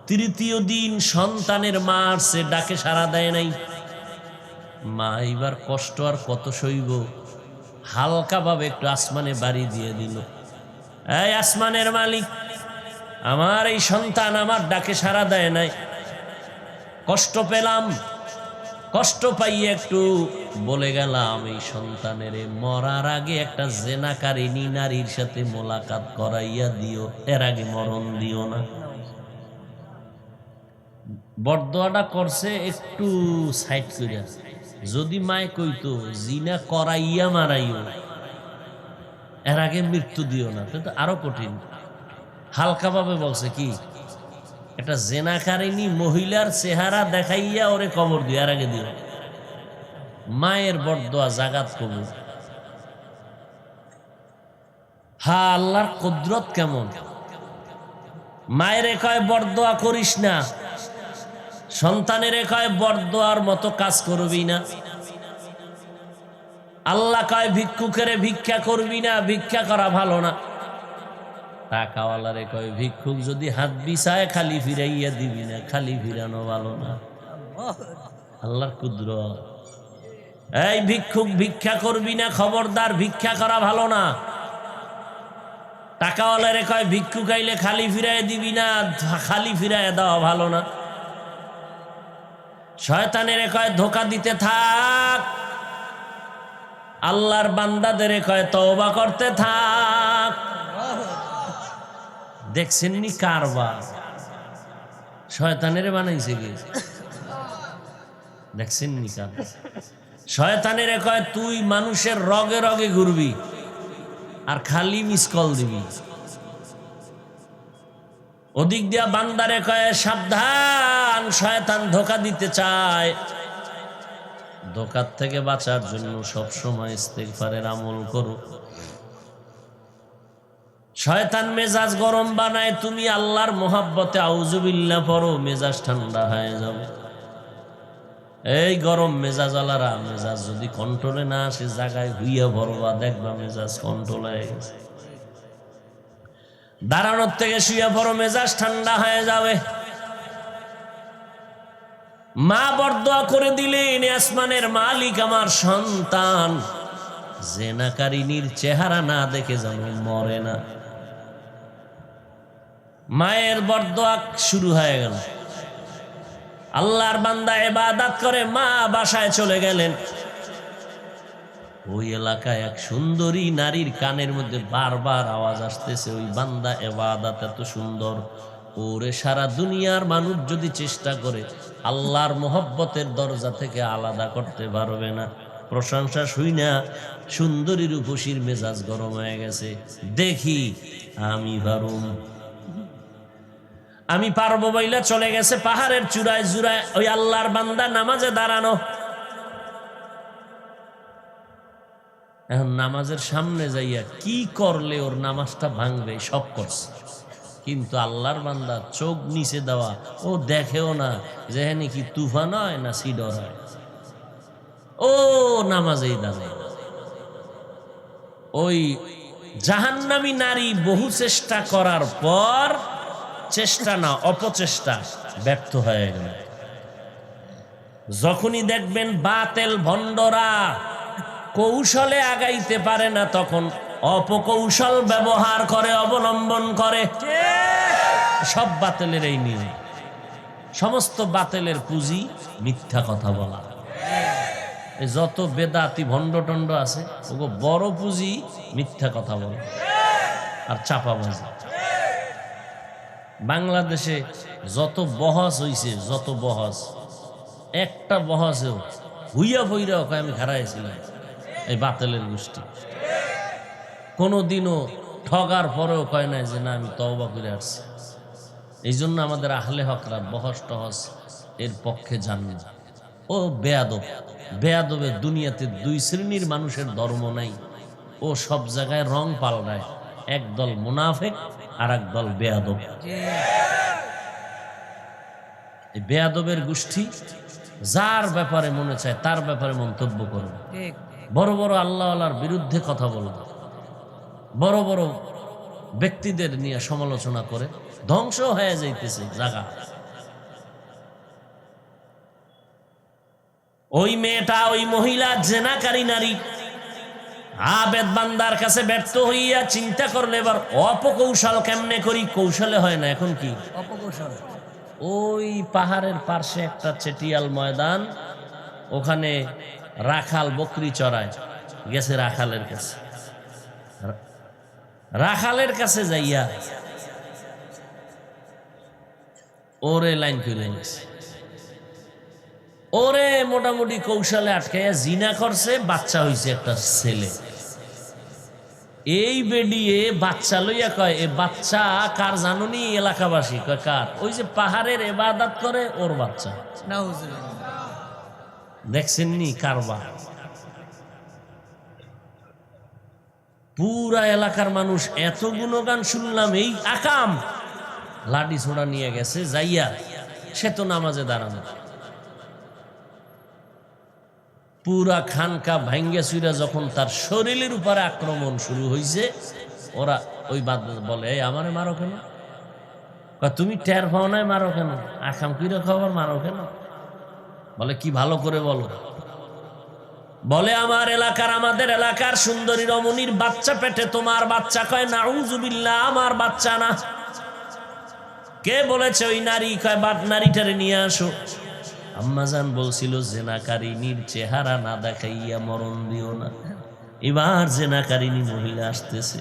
তৃতীয় দিন সন্তানের মা আসছে, ডাকে সাড়া দেয় নাই। মা এবার কষ্ট আর কত সইব, হালকা ভাবে একটু আসমানে বাড়ি দিয়ে দিল, এই আসমানের মালিক, আমার এই সন্তান আমার ডাকে সাড়া দেয় নাই, কষ্ট পেলাম, কষ্ট পাইয়ে একটু বলে গেলাম এই সন্তানের মরার আগে একটা জেনাকারিনী নারীর সাথে মোলাকাত করাইয়া দিও, এর আগে মরণ দিও না। বরদোয়াটা করছে একটু সাইড করিয়া, যদি মায় কইতো জিনা করাইয়া মারাইও, এর আগে মৃত্যু দিও না, তো আরো কঠিন। হালকা ভাবে বলছে কি, একটা জেনাকারিনী মহিলার চেহারা দেখাইয়া ওরে কবর দিও, এর আগে দিও। মায়ের বরদোয়া জাগাত কবুল। হা, আল্লাহর কুদরত কেমন। মায়ের কয় বরদোয়া করিস না, সন্তানের কয় বরদোয়ার মতো কাজ করবি না। আল্লাহ কয় ভিক্ষুকের ভিক্ষা করবি না, ভিক্ষা করা ভালো না। টাকাওয়ালারে কয় ভিক্ষুক যদি হাত বিছায় খালি ফিরাইয়া দিবি না, খালি ফিরানো ভালো না। আল্লাহর কুদরত। এই ভিক্ষুক ভিক্ষা করবি না, খবরদার, ভিক্ষা করা ভালো না। টাকাওয়ালারে কয় ভিক্ষুক আইলে খালি ফিরাই দিবি না, খালি ফিরাই দেওয়া ভালো না। শয়তানের কয় ধোঁকা দিতে থাক, আল্লাহর বান্দাদের কয় তওবা করতে থাক। দেখছেননি কারবার শয়তানের বানাইছে কি দেখছেননি কারবার শয়তানের কয় তুই মানুষের রগে রগে ঘুরবি আর খালি মিস কল দিবি ওদিক দিয়া বান্দারে কয় সাবধান শয়তান ধোঁকা দিতে চায় ধোঁকার থেকে বাঁচার জন্য সব সময় ইস্তেগফারের আমল করো শয়তান মেজাজ গরম বানায় তুমি আল্লাহর মোহাব্বতে আউযুবিল্লাহ পড়ো মেজাজ ঠান্ডা হয়ে যাবে এই গরম মেজাজ আলারা মেজাজ যদি কন্ট্রোলে না আসে জায়গায় হুইয়া ভরবা দেখবা মেজাজ কন্ট্রোল হয়ে গেছে দাঁড়ানোর থেকে শুয়ে পড়ো মেজাজ ঠান্ডা হয়ে যাবে মা বরদোয়া করে দিলেন আসমানের মালিক আমার সন্তান জেনাকারিনীর চেহারা না দেখে যেন মরে না মায়ের বরদোয়া শুরু হয়ে গেল আল্লাহর বান্দা ইবাদত করে মা বাসায় চলে গেলেন ওই এলাকায় এক সুন্দরী নারীর কানের মধ্যে বারবার আওয়াজ আসতেছে ওই বান্দা ইবাদত এত সুন্দর ওরে সারা দুনিয়ার মানুষ যদি চেষ্টা করে আল্লাহর মোহব্বতের দরজা থেকে আলাদা করতে পারবে না প্রশংসা শুই না সুন্দরী রূপসীর মেজাজ গরম হয়ে গেছে দেখি আমি পারবো বইলা চলে গেছে পাহাড়ের চূড়ায় জুড়ায় ওই আল্লাহর বান্দা নামাজে দাঁড়ানো এখন নামাজের সামনে যাইয়া কি করলে ওর নামাজটা ভাঙবে সব করছে কিন্তু আল্লাহর বান্দা চোখ নিচে দেওয়া ও দেখেও না যে কি তুফান হয় না সিডর হয় ও নামাজেই দাঁড়ায় ওই জাহান্নামী নারী বহু চেষ্টা করার পর চেষ্টা না অপচেষ্টা ব্যর্থ হয়ে গেল যখনই দেখবেন বাতেল ভণ্ডরা কৌশলে আগাইতে পারে না তখন অপকৌশল ব্যবহার করে অবলম্বন করে সব বাতেলের এই নিয়ম সমস্ত বাতেলের পুঁজি মিথ্যা কথা বলা যত বেদাতি ভণ্ড টন্ড আছে ওগো বড় পুঁজি মিথ্যা কথা বলা আর চাপাবাজি বাংলাদেশে যত বহস হইছে যত বহস একটা বহসেও হুইয়া বইরা ওকে আমি হারাইছিলাম এই বাতেলের গোষ্ঠী কোনোদিনও ঠগার পরেও কয় নাই যে না আমি তওবা করে আসছি এই জন্য আমাদের আহলে হকরা বহস টহস এর পক্ষে যান না ও বেয়াদবের দুনিয়াতে দুই শ্রেণীর মানুষের ধর্ম নাই ও সব জায়গায় রং পাল্টায় একদল মুনাফিক আর একদল বেয়াদব এই বেয়াদবের গোষ্ঠী যার ব্যাপারে মনে চায় তার ব্যাপারে মন্তব্য করবে বড় বড় আল্লাহওয়ালার বিরুদ্ধে কথা বলবে বড় বড় ব্যক্তিদের নিয়ে সমালোচনা করে ধ্বংস হয়ে যাইতেছে জায়গা ওই মেয়েটা ওই মহিলা জেনাকারী নারী আবেদ বান্দার কাছে ব্যর্থ হইয়া চিন্তা করলে এবার অপকৌশল কেমনে করি কৌশলে হয় না এখন কি অপকৌশল ওই পাহাড়ের পাশে একটা চেটিয়াল ময়দান ওখানে রাখাল বকরি চড়ায় গেছে রাখালের কাছে যাইয়া ওরে লাইন করে গেছে ওরে মোটামুটি কৌশলে আটকাইয়া জিনা করছে বাচ্চা হইছে একটা ছেলে এই বেডিয়ে বাচ্চা লইয়া কয় এ বাচ্চা কার জানুনি এলাকাবাসী কয় কার ওই যে পাহাড়ের ইবাদত করে ওর বাচ্চা দেখছেননি কারবার পুরা এলাকার মানুষ এত গুণগান শুনলাম এই আকাম লাঠি ছোড়া নিয়ে গেছে যাইয়া সে তো নামাজে দাঁড়ানো পুরা খানকা ভাঙ্গে চুরা যখন তার শরীরের উপরে আক্রমণ শুরু হয়েছে ওরা ওই বাদ বলে এই আমারে মারো কেন তুমি টের পাও নাই মারো কেন আকাম কিরে খবর মারো কেন বলে কি ভালো করে বলো বলে আমাদের এলাকার সুন্দরী রমণীর বাচ্চা পেটে তোমার বাচ্চা কয় নাউজুবিল্লাহ আমার বাচ্চা না কে বলেছে ওই নারী কয় বাদ নারীটারে নিয়ে আসো আম্মাজান বলছিল জেনাকারিনীর চেহারা না দেখাইয়া মরণ দিও না এবার জেনাকারিনী মহিলা আসতেছে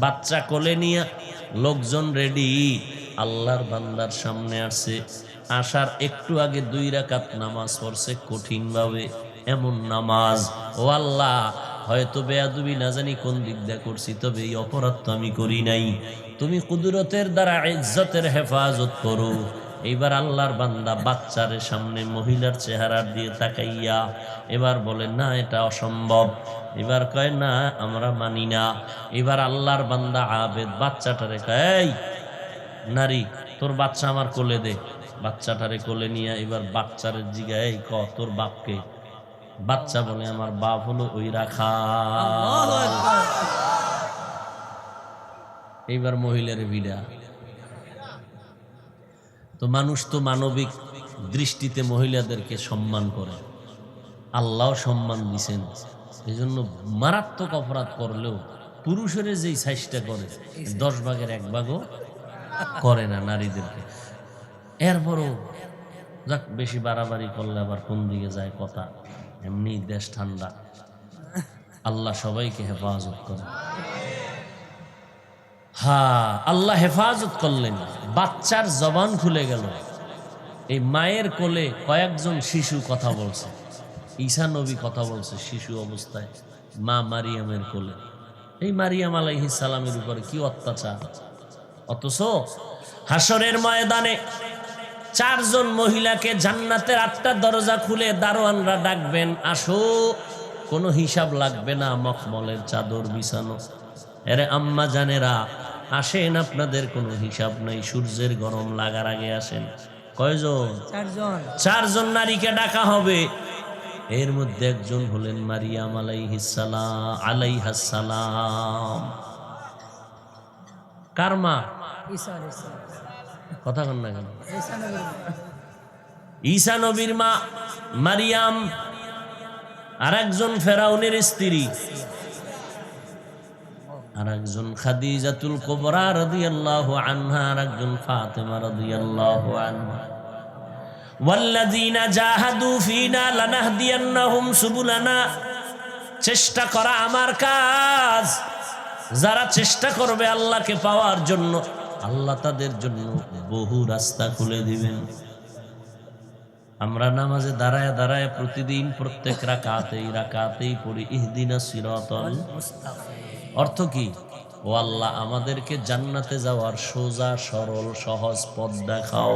বাচ্চা কোলে নিয়ে লোকজন রেডি, আল্লাহর বান্দার সামনে আসছে। আসার একটু আগে 2 রাকাত নামাজ পড়ছে কঠিন ভাবে, এমন নামাজ, ও আল্লাহ হয়তো বেয়াদবি না জানি কোন দিক দিয়ে করছি, তবে এই অপরাধ তো আমি করি নাই। তুমি কুদরতের দ্বারা ইজ্জতের হেফাজত করো। এইবার আল্লাহর বান্দা বাচ্চারে সামনে মহিলার চেহারা দিয়ে তাকাইয়া এবার বলে না এটা অসম্ভব। এবার কয় না আমরা মানি না। এবার আল্লাহর বান্দা আবেদ বাচ্চাটারে কয় এই নারী তোর বাচ্চা আমার কোলে দে। বাচ্চাটারে কোলে নিয়ে এবার বাচ্চারে জিগায় ক তোর বাপকে। বাচ্চা বলে আমার বাপ হলো ওই রাখা। আল্লাহু আকবার। এইবার মহিলার ভিড়া। তো মানুষ তো মানবিক দৃষ্টিতে মহিলাদেরকে সম্মান করে, আল্লাহ সম্মান দিছেন। এই জন্য মারাত্মক অপরাধ করলেও পুরুষের যেই সাইজটা করে 10 ভাগের 1 ভাগও করে না নারীদেরকে। এরপরও যাক বেশি বাড়াবাড়ি করলে আবার কোন দিকে যায় কথা। এমনি দেশ ঠান্ডা, আল্লাহ সবাইকে হেফাজত করে। হ্যাঁ আল্লাহ হেফাজত করলেন, বাচ্চার জবান খুলে গেল। এই মায়ের কোলে কয়েকজন শিশু কথা বলছে। ঈসা নবী কথা বলছে শিশু অবস্থায় মা মারিয়ামের কোলে। এই মারিয়াম আলাইহিস সালামের উপরে কি অত্যাচার! অথচ হাসরের ময়দানে 4 জন মহিলাকে জান্নাতের 8টা দরজা খুলে দারোয়ানরা ডাকবেন, আসো, কোনো হিসাব লাগবে না, মখমলের চাদর বিছানো। এরে আম্মা জানেরা আসেন, আপনাদের কোনো হিসাব নাই, সূর্যের গরম লাগার আগে আসেন। কয়জন? 4 জন নারীকে ডাকা হবে। এর মধ্যে একজন হলেন মারিয়াম আলাইহিস সালাম। কার মা? কথা কন না কেন? ঈসা নবীর মা মারিয়াম। আর একজন ফেরাউনের স্ত্রী, আর একজন খাদিজাতুল কুবরা রাদিয়াল্লাহু আনহা, আর একজন ফাতেমা রাদিয়াল্লাহু আনহা। ওয়াল্লাযীনা জাহাদু ফীনা লানাহদিয়ান্নাহুম সুবুলানা। চেষ্টা করা আমার কাজ। যারা চেষ্টা করবে আল্লাহকে পাওয়ার জন্য, আল্লাহ তাদের জন্য বহু রাস্তা খুলে দিবেন। আমরা নামাজে দাঁড়ায় দাঁড়ায় প্রতিদিন প্রত্যেক রাকাতেই পড়ি ইহদিনাস সিরাতাল মুস্তাকিম। অর্থ কি? ও আল্লাহ আমাদেরকে জান্নাতে যাওয়ার সোজা সরল সহজ পথ দেখাও।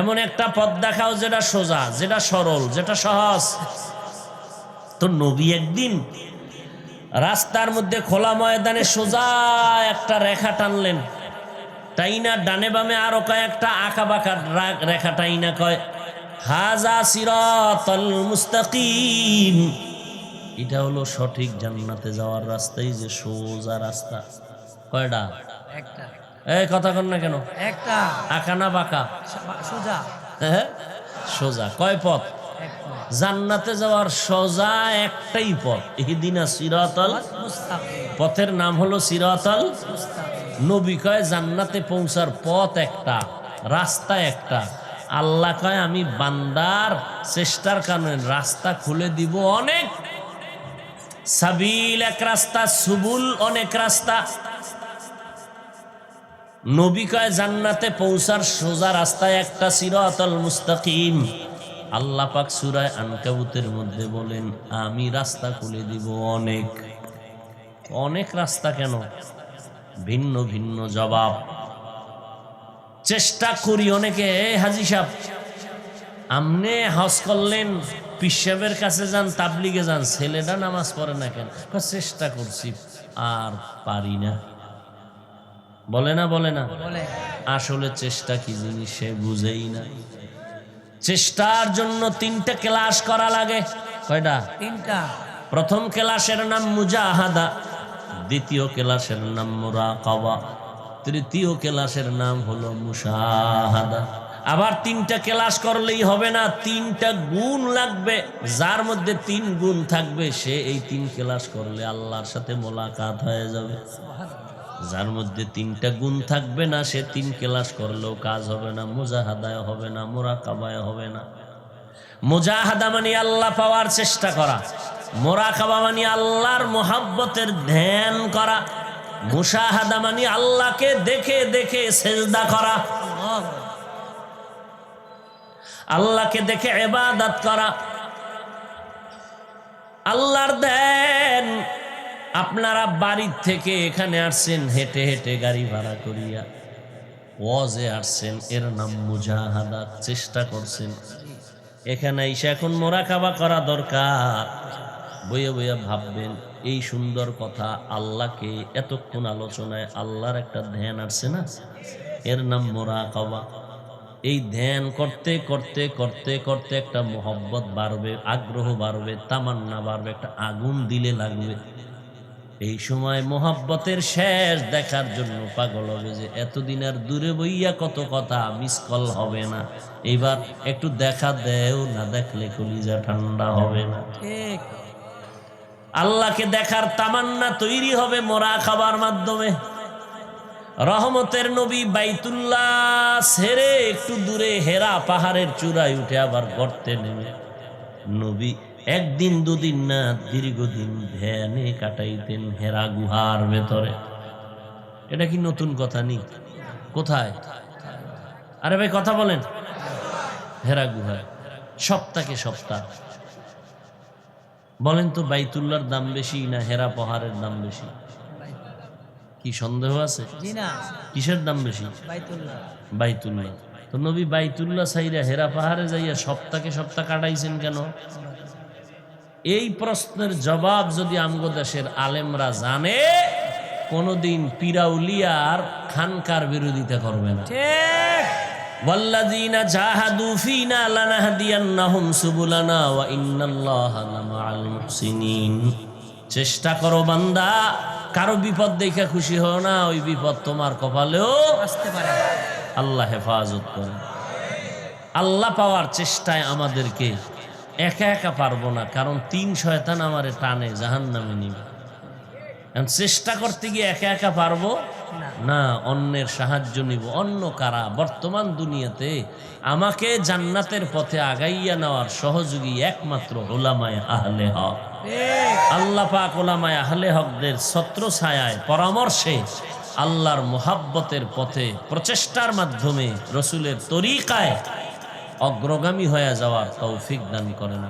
এমন একটা পথ দেখাও যেটা সোজা, যেটা সরল, যেটা সহজ। তো নবী একদিন রাস্তার মধ্যে খোলা ময়দানে সোজা একটা রেখা টানলেন। টাইনা ডানে বামে আরো কয়েকটা আঁকা বাঁকা রেখা টাইনা কয় হাজা সিরাতাল মুস্তাকিম। এটা হলো সঠিক জান্নাতে যাওয়ার রাস্তাই, যে সোজা রাস্তা। কয়টা? একটা। এই কথা কন না কেন? একটা। আঁকা না বাঁকা? সোজা। হ্যাঁ সোজা। কয় পথ? জান্নাতে যাওয়ার সোজা একটাই পথ, ইহদিনাস সিরাতাল মুস্তাকিম। পথের নাম হলো সিরাতাল মুস্তাকিম। নবী কয় জান্নাতে পৌঁছার পথ একটা, রাস্তা একটা। আল্লাহ কয় আমি বান্দার চেষ্টার কারণে রাস্তা খুলে দিব অনেক। সাবিল এক রাস্তা, সুবুল অনেক রাস্তা। নবী কয় জান্নাতে পৌঁছার সোজা রাস্তা একটা, সিরাতাল মুস্তাকিম। আল্লাহ পাক সূরা আনকাবুতের মধ্যে বলেন আমি রাস্তা খুলে দিব অনেক। অনেক রাস্তা কেন? ভিন্ন ভিন্ন জবাব। চেষ্টা করি অনেকে। হাজী সাহেব আমনে হজ করলেন, পিসাবের কাছে যান, তাবলিগে যান, ছেলেটা নামাজ পড়ে না কেন? চেষ্টা করছি আর পারি না। বলে না? বলে না? আসলে চেষ্টা কি জিনিস সে বুঝেই না। চেষ্টার জন্য 3টা ক্লাস করা লাগে। কয়টা? 3টা। প্রথম ক্লাসের নাম মুজাহাদা, দ্বিতীয় ক্লাসের নাম মুরাকাবা, তৃতীয় ক্লাসের নাম হলো মুশাহাদা। আবার 3টা ক্লাস করলেই হবে না, 3টা গুণ লাগবে। যার মধ্যে 3 গুণ থাকবে সে এই 3 ক্লাস করলে আল্লাহর সাথে মোলাকাত হয়ে যাবে। যার মধ্যে 3টা গুণ থাকবে না সে 3 ক্লাস করলেও কাজ হবে না, মুজাহাদায় হবে না, মুরাকাবায় হবে না। মুজাহাদা মানে আল্লাহ পাওয়ার চেষ্টা করা, মুরাকাবা মানে আল্লাহর মোহাব্বতের ধ্যান করা। মুশাহাদা মানে আল্লাহকে দেখে দেখে সেজদা করা, আল্লাহু আকবার। আল্লাহকে দেখে ইবাদত করা, আল্লাহর দেন। আপনারা বাড়ির থেকে এখানে আসছেন হেঁটে হেঁটে গাড়ি ভাড়া করিয়া, ওয়াজে আসছেন, এর নাম মুজাহাদা, চেষ্টা করছেন। এখানে এসে এখন মোরাকাবা করা দরকার। বইয়া বইয়া ভাববেন এই সুন্দর কথা, আল্লাহকে এতক্ষণ আলোচনায় আল্লাহর একটা ধ্যান আসছে না, এর নাম মোরাকাবা। এই ধ্যান করতে করতে করতে করতে একটা মোহব্বত বাড়বে, আগ্রহ বাড়বে, তামান্না বাড়বে, একটা আগুন দিলে লাগবে। এই সময় মোহব্বতের শেষ দেখার জন্য পাগল হবে যে এতদিন আর দূরে বইয়া কত কথা, মিস কল হবে না, এবার একটু দেখা দেও, না দেখলে কলিজা ঠান্ডা হবে না। ঠিক। আল্লাহকে দেখার তামান্না তৈরি হবে মোরাকাবার মাধ্যমে। রহমতের নবী বাইতুল্লাহ ছেড়ে একটু দূরে হেরা পাহাড়ের চূড়ায় উঠে আবার গর্তে নেমে নবী একদিন দুদিন না দীর্ঘদিন ধ্যানে কাটাইতেন হেরা গুহার ভেতরে। এটা কি নতুন কথা নি? কোথায়? আরে ভাই কথা বলেন। হেরা গুহায় সপ্তাহে সপ্তাহ। বলেন তো বাইতুল্লাহর দাম বেশি না হেরা পাহাড়ের দাম বেশি? কি সন্দেহ আছে? জি না, কিসের দাম বেশি? বাইতুল্লাহ। বাইতুল্লাহ। তো নবী বাইতুল্লাহ সাইরা হেরা পাহাড়ে যাইয়া সপ্তাহে সপ্তাহ কাটাইছেন কেন? এই প্রশ্নের জবাব যদি আমগো দেশের আলেমরা জানে, কোনদিন পিরাউলিয়ার খানকার বিরোধিতা করবে না। ঠিক। ওয়াল্লাযীনা জাহাদু ফীনা লানাহদিয়ান্নাহুম সুবুলানা ওয়া ইন্নাল্লাহা লামাআল মুহসিনিন। চেষ্টা করো বান্দা, কারো বিপদ দেখে খুশি হও না, ওই বিপদ তোমার কপালেও আসতে পারে। আল্লাহ হেফাজত করে। আল্লাহ পাওয়ার চেষ্টায় আমাদেরকে একা একা পারবো না, কারণ 3 শয়তান আমারে টানে জাহান্নামে নিবে। এখন চেষ্টা করতে গিয়ে একা একা পারবো না, অন্যের সাহায্য নিব। অন্য কারা? বর্তমান দুনিয়াতে আমাকে জান্নাতের পথে আগাইয়া নেওয়ার সহযোগী একমাত্র উলামায়ে আহলে হক। ঠিক। আল্লাহ পাক উলামায়ে আহলে হকদের ছত্র ছায়ায় পরামর্শে আল্লাহর মুহাব্বতের পথে প্রচেষ্টার মাধ্যমে রসুলের তরিকায় অগ্রগামী হয়ে যাওয়ার তৌফিক দান করেন।